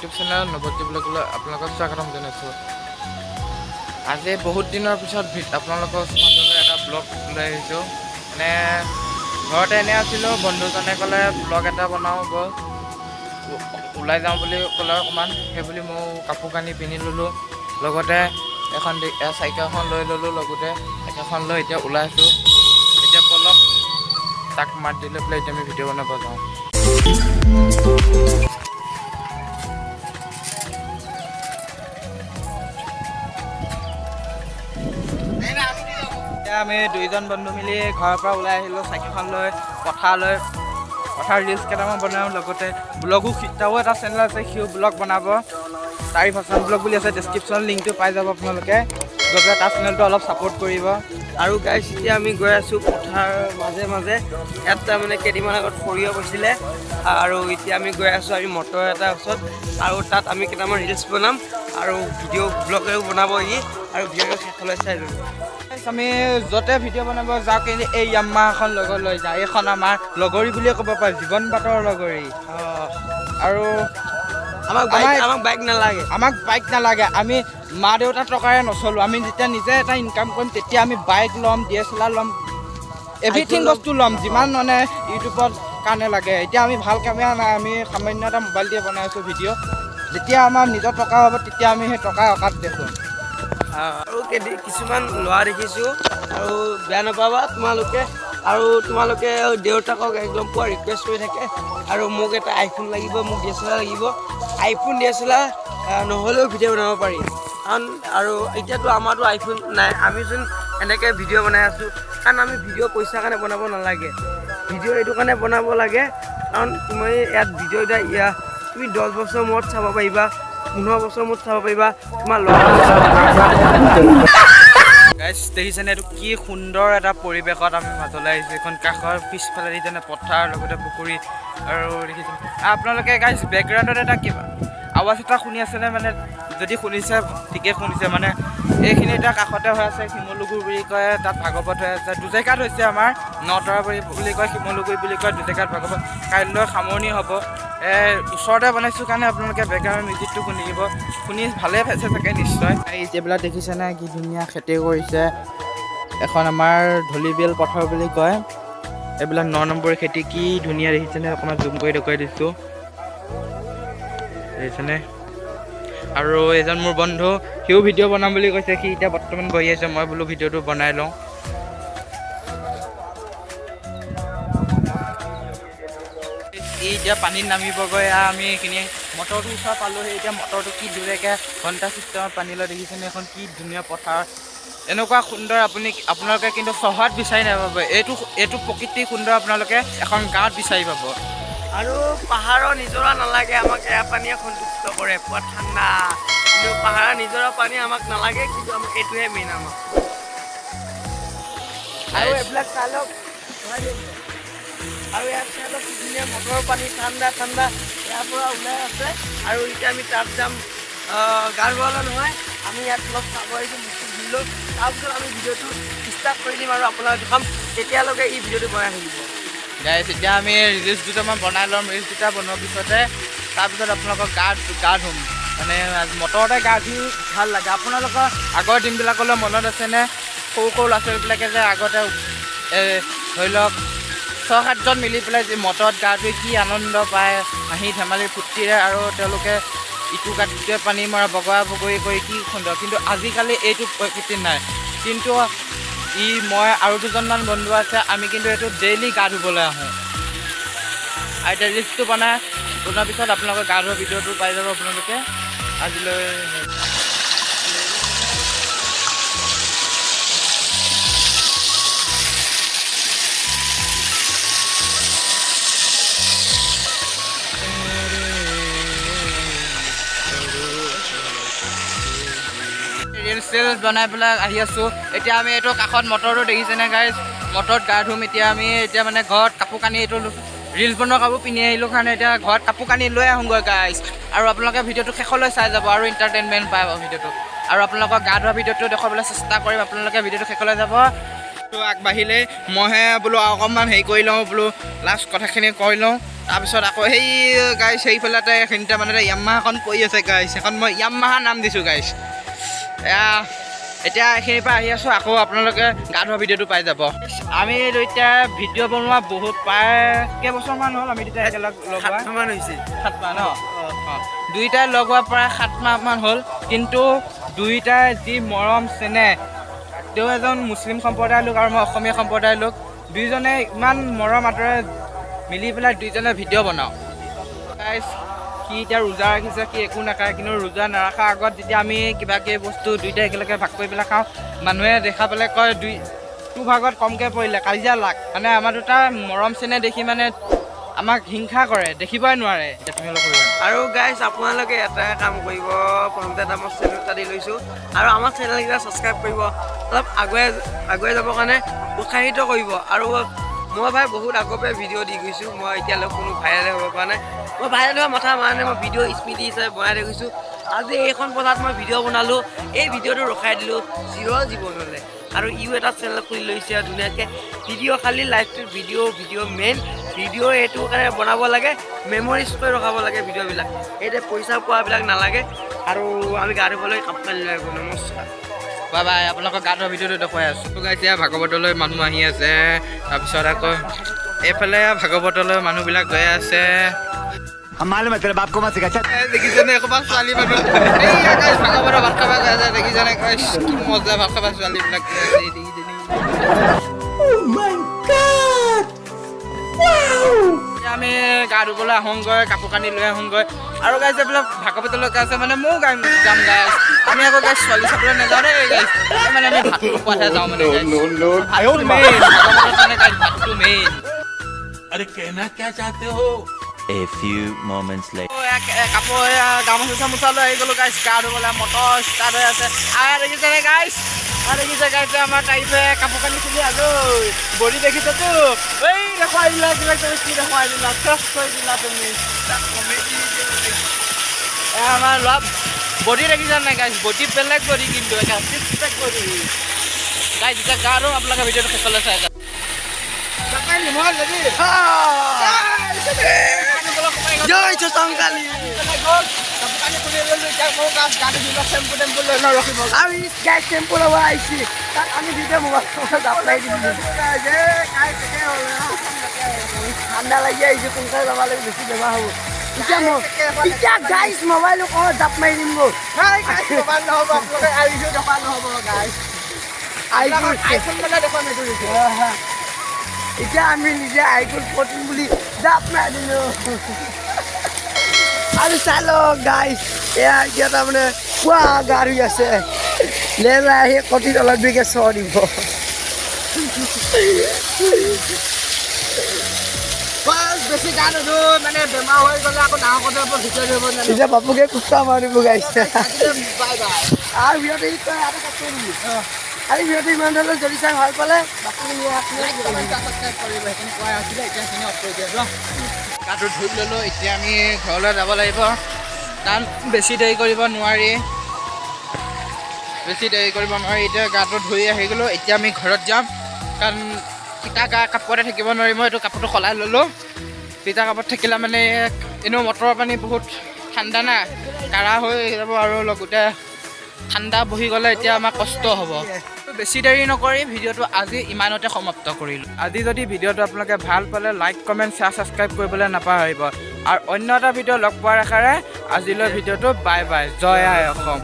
YouTube channel Nabajyoti ব্লগলৈ আপোনালোকক স্বাগতম জনাইছোঁ। আজি বহুত দিনৰ পিছত আপোনালোকৰ মাজলৈ এটা ব্লগ লৈ আহিছোঁ। মানে ঘৰতে এনে আছিলোঁ, বন্ধুজনে ক'লে ব্লগ এটা বনাওঁ ব'ল, ওলাই যাওঁ বুলি ক'লে অকণমান, সেইবুলি মই কাপোৰ কানি পিন্ধি ল'লোঁ, লগতে এখন চাইকেলখন লৈ ল'লোঁ, লগতে চাইকেলখন লৈ এতিয়া ওলাই আছোঁ। এতিয়া বলক তাক মাত দি লৈ পেলাই এতিয়া আমি ভিডিঅ' বনাব যাওঁ। এতিয়া আমি দুইজন বন্ধু মিলি ঘৰৰ পৰা ওলাই আহিলোঁ চাইকেলখন লৈ পথাৰ ৰিলচ কেইটামান বনাওঁ, লগতে ব্লগো তাৰো এটা চেনেল আছে, সিও ব্লগ বনাব, তাৰিফ হাছান ব্লগ বুলি আছে, ডেছক্ৰিপশ্যন লিংকটো পাই যাব আপোনালোকে, গতিকে তাৰ চেনেলটো অলপ ছাপোৰ্ট কৰিব। আৰু গাইছ এতিয়া আমি গৈ আছোঁ পথাৰ মাজে মাজে, ইয়াত তাৰমানে কেইদিনমান আগত সৰিয়হ হৈছিলে, আৰু এতিয়া আমি গৈ আছোঁ আমি মটৰ এটাৰ ওচৰত, আৰু তাত আমি কেইটামান ৰিলচ বনাম আৰু ভিডিঅ' ব্লগেও বনাব আৰু ভিডিঅ'টো শেষলৈ চাই ল'ব। আমি য'তে ভিডিঅ' বনাব যাওঁ কিন্তু এই য়াম্মা এখন লগত লৈ যাওঁ, এইখন আমাৰ লগৰী বুলিয়ে ক'ব পাৰি, জীৱন বাটৰ লগৰী। আৰু আমাক বাইক নালাগে, আমি মা দেউতাৰ টকাৰে নচলোঁ, আমি যেতিয়া নিজে এটা ইনকাম কৰিম তেতিয়া আমি বাইক ল'ম, DSLR ল'ম, এভৰিথিং বস্তু ল'ম, যিমান মানে ইউটিউবত কাৰণে লাগে। এতিয়া আমি ভাল কেমেৰা নাই, আমি সামান্য এটা মোবাইল দিয়ে বনাই আছোঁ ভিডিঅ', যেতিয়া আমাৰ নিজৰ টকা হ'ব তেতিয়া আমি সেই টকা অকাত দেখোঁ। আৰু কিছুমান ল'ৰা দেখিছোঁ, আৰু বেয়া নাপাবা তোমালোকে, আৰু তোমালোকে দেউতাকক একদম পুৰা ৰিকুৱেষ্ট কৰি থাকে, আৰু মোক এটা আইফোন লাগিব, মোক DSLR লাগিব, আইফোন DSLR নহ'লেও ভিডিঅ' বনাব পাৰি, কাৰণ আৰু এতিয়াতো আমাৰতো আইফোন নাই, আমি যোন এনেকৈ ভিডিঅ' বনাই আছোঁ, কাৰণ আমি ভিডিঅ' পইচাৰ কাৰণে বনাব নালাগে, ভিডিঅ' এইটো কাৰণে বনাব লাগে কাৰণ তুমি ইয়াত ভিডিঅ' এতিয়া তুমি 10 বছৰ মূৰত চাব পাৰিবা, 15 বছৰ মূৰত চাব পাৰিবা, তোমাৰ ল'ৰা গাইছ দেখিছেনে এইটো কি সুন্দৰ এটা পৰিৱেশত আমি মাজলৈ আহিছোঁ। এখন কাষৰ পিছফালে দেখিছেনে পথাৰ, লগতে পুখুৰী, আৰু দেখিছে আপোনালোকে গাইছ বেকগ্ৰাউণ্ডত এটা কিবা আৱাজ এটা শুনি আছেনে? মানে যদি শুনিছে ঠিকে শুনিছে, মানে এইখিনি এতিয়া কাষতে হৈ আছে শিমলুগুৰি বুলি কয়, তাত ভাগৱত হৈ আছে, দুজেগাত হৈছে আমাৰ, নতৰা বুলি কয়, শিমলুগুৰি বুলি কয়, দুজেগাত ভাগৱত, কাইলৈ সামৰণি হ'ব। ওচৰতে বনাইছোঁ কাৰণে আপোনালোকে বেকগ্ৰাউণ্ড মিউজিকটো শুনি ভালেই পাইছে চাগে নিশ্চয়। এই যিবিলাক দেখিছেনে কি ধুনীয়া খেতি কৰিছে, এখন আমাৰ ধলিবিল পথাৰ বুলি কয়, এইবিলাক 9 নম্বৰী খেতি, কি ধুনীয়া দেখিছেনে, অকণমান জুম কৰি দেখুৱাই দিছোঁ দেখিছেনে। আৰু এজন মোৰ বন্ধু, সিও ভিডিঅ' বনাম বুলি কৈছে, সি এতিয়া বৰ্তমান বহি আছে, মই বোলো ভিডিঅ'টো বনাই লওঁ। এতিয়া পানীত নামিবগৈ, আমি এইখিনি মটৰটো ওচৰত পালোঁহি, এতিয়া মটৰটো কি ধুনীয়াকৈ ঘণ্টা চিষ্টেমত পানী লৈ দেখিছেনে, এখন কি ধুনীয়া পথাৰ, এনেকুৱা সুন্দৰ আপোনালোকে কিন্তু চহৰত বিচাৰি নাপাব, এইটো প্ৰকৃতি সুন্দৰ আপোনালোকে এখন গাঁৱত বিচাৰি পাব। আৰু পাহাৰৰ নিজৰা নালাগে আমাক, এয়া পানীয়ে সন্তুষ্ট কৰে, পুৰা ঠাণ্ডা, কিন্তু পাহাৰৰ নিজৰা পানী আমাক নালাগে, কিন্তু আমাক এইটোহে মেইন আমাক। আৰু এইবিলাক চাই লওক, আৰু ইয়াত চাই লওক ধুনীয়া মটৰৰ পানী, ঠাণ্ডা ঠাণ্ডা ইয়াৰ পৰা ওলাই আছে, আৰু এতিয়া আমি তাত যাম গা ধুৱালে নহয়, আমি ইয়াত অলপ চাব আহিছোঁ, মুখটো ধুই লৈ তাৰপিছত আমি ভিডিঅ'টো ষ্টাৰ্ট কৰি দিম আৰু আপোনালোকে দেখাম, তেতিয়ালৈকে এই ভিডিঅ'টো বনাই থাকিব। গাইছ এতিয়া আমি ৰিলচ দুটামান বনাই ল'ম, ৰিলচ দুটা বনোৱাৰ পিছতে তাৰপিছত আপোনালোকক গা ধুম, মানে মটৰতে গা ধুই ভাল লাগে। আপোনালোকৰ আগৰ দিনবিলাকলৈ মনত আছেনে? সৰু ল'ৰা ছোৱালীবিলাকে যে আগতে ধৰি লওক 6-7জন মিলি পেলাই যে মটৰত গা ধুই কি আনন্দ পায়, হাঁহি ধেমালি ফূৰ্তিৰে, আৰু তেওঁলোকে ইটো গাঁতটোৱে পানী মৰা বগৰা বগৰী কৰি কি সুন্দৰ, কিন্তু আজিকালি এইটো প্ৰকৃতি নাই। কিন্তু মই আৰু 2জনমান বন্ধু আছে, আমি কিন্তু এইটো ডেইলি গা ধুবলৈ আহোঁ, আৰু এতিয়া ৰিলচটো বনোৱাৰ পিছত আপোনালোকে গা ধোৱা ভিডিঅ'টো পাই যাব আপোনালোকে। আজিলৈ ৰিলচ বনাই পেলাই আহি আছোঁ। এতিয়া আমি এইটো কাষত মটৰটো দেখিছেনে গাইজ, মটৰত গা ধুম। এতিয়া মানে ঘৰত কাপোৰ কানি, এইটো ৰিলচ বনোৱা কাপোৰ পিন্ধি আহিলোঁ কাৰণে এতিয়া ঘৰত কাপোৰ কানি লৈ আহোঁগৈ গাইজ, আৰু আপোনালোকে ভিডিঅ'টো শেষলৈ চাই যাব আৰু এণ্টাৰটেইনমেণ্ট পাব ভিডিঅ'টো, আৰু আপোনালোকক গা ধোৱা ভিডিঅ'টো দেখুৱাবলৈ চেষ্টা কৰিম, আপোনালোকে ভিডিঅ'টো শেষলৈ যাব। আগবাঢ়িলেই মইহে বোলো অকণমান হেৰি কৰি লওঁ, বোলো লাষ্ট কথাখিনি কৈ লওঁ, তাৰপিছত আকৌ সেই গাইছ সেইফালে এইখিনিতে মানে য়ামাহাখন পৰি আছে গাইছ, এখন মই য়ামাহা নাম দিছোঁ গাইছ। এতিয়া এইখিনিৰ পৰা আহি আছোঁ, আকৌ আপোনালোকে গা ধোৱা ভিডিঅ'টো পাই যাব। আমি এতিয়া ভিডিঅ' বনোৱা বহুত প্ৰায় কেইবছৰমান হ'ল আমি তেতিয়া একেলগ লগ হোৱা। 7 মাহ হৈছে। 7 মাহ ন? দুইটাই লগ হোৱা প্ৰায় 7 মাহমান হ'ল, কিন্তু দুইটাই যি মৰম চেনেহ, তেওঁ এজন মুছলিম সম্প্ৰদায়ৰ লোক আৰু মই অসমীয়া সম্প্ৰদায়ৰ লোক, দুইজনে ইমান মৰম আদৰে মিলি পেলাই দুইজনে ভিডিঅ' বনাওঁ। সি এতিয়া ৰোজা ৰাখিছে, সি একো নাখায়, কিন্তু ৰোজা নাৰাখাৰ আগত যেতিয়া আমি কিবা কিবি বস্তু দুইটাই একেলগে ভাগ কৰি পেলাই খাওঁ, মানুহে দেখা পেলাই কয় তোৰ ভাগত কমকৈ পৰিলে, কাজিয়া লাগ। মানে আমাৰ দুটা মৰম চেনেহ দেখি মানে আমাক হিংসা কৰে, দেখিবই নোৱাৰে। এতিয়া তুমি অলপ কৰিবা। আৰু গাইজ আপোনালোকে এটাই কাম কৰিব, প্ৰথমতে এটা মই চেনেল এটা দি লৈছোঁ, আৰু আমাৰ চেনেলকেইটা ছাবস্ক্ৰাইব কৰিব, অলপ আগুৱাই যাবৰ কাৰণে উৎসাহিত কৰিব। আৰু মই ভাই বহুত আগৰ পৰাই ভিডিঅ' দি গৈছোঁ, মই এতিয়ালৈ কোনো ভাইৰেল হ'ব পৰা নাই। মই ভাইৰেল হোৱা মাথা মাৰা নাই, মই ভিডিঅ' স্মৃতি হিচাপে বনাই থৈ গৈছোঁ। আজি এইখন পথাৰত মই ভিডিঅ' বনালোঁ, এই ভিডিঅ'টো ৰখাই দিলোঁ চিৰ জীৱনলৈ। আৰু ইও এটা চেনেল খুলি লৈছে ধুনীয়াকৈ, ভিডিঅ' খালি লাইফটোৰ ভিডিঅ' মেইন ভিডিঅ' এইটো কাৰণে বনাব লাগে, মেমৰিজ কৰি ৰখাব লাগে ভিডিঅ'বিলাক। এতিয়া পইচা পোৱাবিলাক নালাগে। আৰু আমি গা ধুবলৈ কাপোৰ কানি লৈ আহিব। নমস্কাৰ। Bye bye. আপোনালোকৰ গা ধোৱা ভিডিঅ'টো দেখুৱাই আছোঁ। এতিয়া ভাগৱতলৈ মানুহ আহি আছে, তাৰপিছত আকৌ এইফালে ভাগৱতলৈ মানুহবিলাক গৈ আছে। দেখিছেনে এসোপা ছোৱালী মানুহ ভাগৱতৰ ভাত খাব গৈ আছে, দেখিছেনে কি মজা ভাত খাবা ছোৱালীবিলাক গৈ আছে। আমি গা ধুবলৈ আহোঁগৈ, কাপোৰ কানি লৈ আহোঁগৈ। আৰু গাইজ এইবিলাক ভাগৱতলৈ আছে মানে ময়ো যাম গাইজ। আমি আকৌ গাইজ ছোৱালী চাবলৈ নাযাওঁ দেই গাইজ, মানে আমি ভাত খোৱাতহে যাওঁ মানে গাইজ। ভাতটো মেইন, ভাগৱতত মানে গাইজ ভাতটো মেইন। अरे कहना क्या चाहते हो? A few moments later. কাপোৰ গামোচা চামোচা লৈ আহি গ'লোঁ গাইজ গা ধুবলৈ, মটৰ ষ্টাৰ্ট হৈ আছে। দেখিছেনে গাইজ, দেখিছে গাইজ আমাৰ টাইপে কাপোৰ কানি খুলি আজৰি। বডি দেখিছেতো, এই দেখুৱাই দিলা কিবা কিবি, কি দেখুৱাই দিলা, ফ্ৰেছ কৰি দিলা তুমি। আমাৰ ল'ৰা বডি দেখিছা নাই গাইজ, বডি বেলেগ বডি, কিন্তু ছিক্স পেক বডি গাইজ। এতিয়া গা ধুম, আপোনালোকে ভিডিঅ'টো শেষলৈ চাই যাওক। জয় চংকালী। আমি গাইজ টেম্পু ল'ব আহিছোঁ, তাত আমি দুটা মোবাইল জাপলাই দিম। ঠাণ্ডা লাগি আহিছোঁ, সোনকালে যাব লাগিব, বেছি বেমাৰ হ'ব। এতিয়া গাইজ মোবাইল জাপ মাৰি দিম গৈ। এতিয়া আমি নিজে আইফোন 14 বুলি জাপ মাৰি দিলোঁ। আৰু চাই লওক গাইজ, এয়া এতিয়া তাৰমানে পুৱা গা ধুই আছে, লেলা আহি কটিত অলপ দেৰিকৈ চৰ দিব। বেছি গা নুধো, মানে বেমাৰ হৈ গ'লে আকৌ ডাঙৰ কথা ভিতৰত ধৰিব নালাগে। এতিয়া বাপুকে কুকুৰা মাৰিব গাইছে। আৰু সিহঁতে আৰু সিহঁতে ইমান ধৰণৰ যদি চাই ভাল পালে গাটো ধুই ল'লোঁ। এতিয়া আমি ঘৰলৈ যাব লাগিব, কাৰণ বেছি দেৰি কৰিব নোৱাৰি, এতিয়া গাটো ধুই আহি গ'লোঁ। এতিয়া আমি ঘৰত যাম, কাৰণ তিতা কাপোৰতে থাকিব নোৱাৰি। মই এইটো কাপোৰটো সলাই ল'লোঁ। তিতা কাপোৰত থাকিলে মানে এনেও মটৰৰ পানী বহুত ঠাণ্ডা না, কাঢ়া হৈ যাব, আৰু লগতে ঠাণ্ডা বহি গ'লে এতিয়া আমাৰ কষ্ট হ'ব। বেছি দেৰি নকৰি ভিডিঅ'টো আজি ইমানতে সমাপ্ত কৰিলোঁ। আজি যদি ভিডিঅ'টো আপোনালোকে ভাল পালে লাইক কমেণ্ট শ্বেয়াৰ ছাবস্ক্ৰাইব কৰিবলৈ নাপাহৰিব। আৰু অন্য এটা ভিডিঅ' লগ পোৱাৰ আশাৰে আজিলৈ ভিডিঅ'টো বাই বাই। জয় আই অসম।